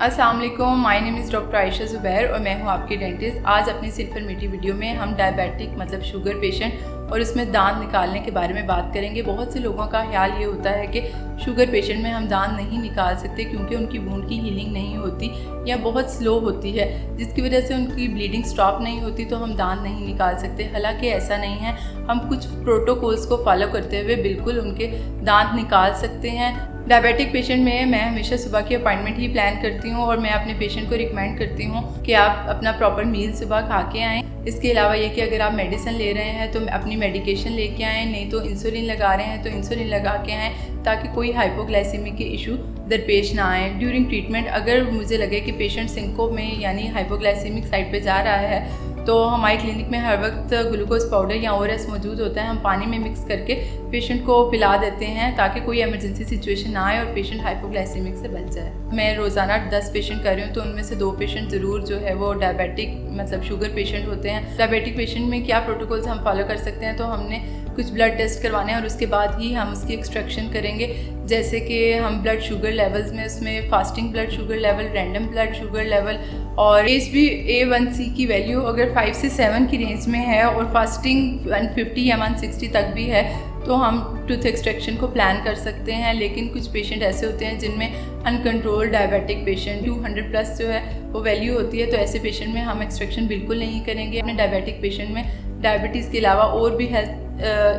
अस्सलाम वालेकुम, my name is doctor Ayesha Zubair और मैं हूँ आपकी डेंटिस्ट। आज अपनी इस इन्फॉर्मेटिव वीडियो में हम डायबिटिक मतलब शुगर पेशेंट और उसमें दांत निकालने के बारे में बात करेंगे। बहुत से लोगों का ख्याल ये होता है कि शुगर पेशेंट में हम दांत नहीं निकाल सकते क्योंकि उनकी वुंड की हीलिंग नहीं होती या बहुत स्लो होती है, जिसकी वजह से उनकी ब्लीडिंग स्टॉप नहीं होती तो हम दांत नहीं निकाल सकते। हालांकि ऐसा नहीं है, हम कुछ प्रोटोकॉल्स को फॉलो करते हुए बिल्कुल उनके दांत निकाल सकते हैं। डायबिटिक पेशेंट में मैं हमेशा सुबह की अपॉइंटमेंट ही प्लान करती हूँ और मैं अपने पेशेंट को रिकमेंड करती हूँ कि आप अपना प्रॉपर मील सुबह खा के आएँ। इसके अलावा ये कि अगर आप मेडिसिन ले रहे हैं तो अपनी मेडिकेशन लेके आएँ, नहीं तो इंसुलिन लगा रहे हैं तो इंसुलिन लगा के आएँ ताकि कोई हाइपोग्लाइसेमिक के इशू दरपेश ना आए। ड्यूरिंग ट्रीटमेंट अगर मुझे लगे कि पेशेंट सिंकोप में यानी हाइपोग्लाइसेमिक साइड पे जा रहा है तो हमारे क्लिनिक में हर वक्त ग्लूकोज पाउडर या ओआरएस मौजूद होता है। हम पानी में मिक्स करके पेशेंट को पिला देते हैं ताकि कोई इमरजेंसी सिचुएशन ना आए और पेशेंट हाइपोग्लाइसेमिक से बच जाए। मैं रोज़ाना 10 पेशेंट कर रही हूँ तो उनमें से 2 पेशेंट ज़रूर जो है वो डायबिटिक मतलब शुगर पेशेंट होते हैं। डायबिटिक पेशेंट में क्या प्रोटोकॉल्स हम फॉलो कर सकते हैं, तो हमने कुछ ब्लड टेस्ट करवाने हैं और उसके बाद ही हम उसकी एक्सट्रैक्शन करेंगे। जैसे कि हम ब्लड शुगर लेवल्स में उसमें fasting blood sugar level, random blood sugar level और HbA1c की वैल्यू अगर 5 से 7 की रेंज में है और फास्टिंग 150 या 160 तक भी है तो हम टूथ एक्सट्रैक्शन को प्लान कर सकते हैं। लेकिन कुछ पेशेंट ऐसे होते हैं जिनमें अनकंट्रोल्ड डायबिटिक पेशेंट 200 प्लस जो है वो वैल्यू होती है, तो ऐसे पेशेंट में हम एक्सट्रैक्शन बिल्कुल नहीं करेंगे। अपने डायबिटिक पेशेंट में डायबिटीज़ के अलावा और भी हेल्थ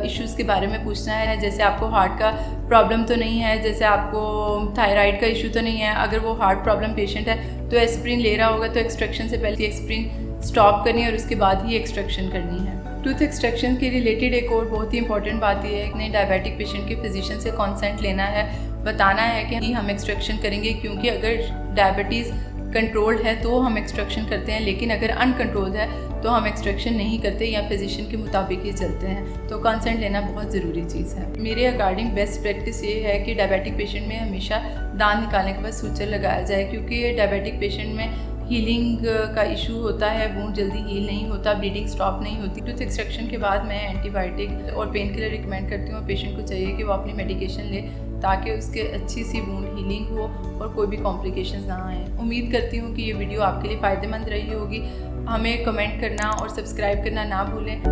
इश्यूज़ के बारे में पूछना है। जैसे आपको हार्ट का प्रॉब्लम तो नहीं है, जैसे आपको थायराइड का इशू तो नहीं है। अगर वो हार्ट प्रॉब्लम पेशेंट है तो एस्प्रिन ले रहा होगा तो एक्सट्रैक्शन से पहले एस्प्रिन स्टॉप करनी है और उसके बाद ही एक्सट्रैक्शन करनी है। टूथ एक्सट्रैक्शन के रिलेटेड एक और बहुत ही इंपॉर्टेंट बात यह है कि डायबिटिक पेशेंट के फिजिशियन से कॉन्सेंट लेना है, बताना है कि हम एक्सट्रैक्शन करेंगे, क्योंकि अगर डायबिटीज़ कंट्रोल्ड है तो हम एक्सट्रैक्शन करते हैं, लेकिन अगर अनकंट्रोल्ड है तो हम एक्सट्रैक्शन नहीं करते या फिजिशियन के मुताबिक ही चलते हैं। तो कंसेंट लेना बहुत ज़रूरी चीज़ है। मेरे अकॉर्डिंग बेस्ट प्रैक्टिस ये है कि डायबिटिक पेशेंट में हमेशा दांत निकालने के बाद सूचर लगाया जाए, क्योंकि डायबिटिक पेशेंट में हीलिंग का इशू होता है, वुंड जल्दी हील नहीं होता, ब्लीडिंग स्टॉप नहीं होती। टूथ एक्सट्रैक्शन के बाद मैं एंटीबायोटिक और पेन किलर रिकमेंड करती हूँ। पेशेंट को चाहिए कि वो अपनी मेडिकेशन ले ताकि उसके अच्छी सी वुंड हीलिंग हो और कोई भी कॉम्प्लिकेशंस ना आए। उम्मीद करती हूँ कि ये वीडियो आपके लिए फ़ायदेमंद रही होगी। हमें कमेंट करना और सब्सक्राइब करना ना भूलें।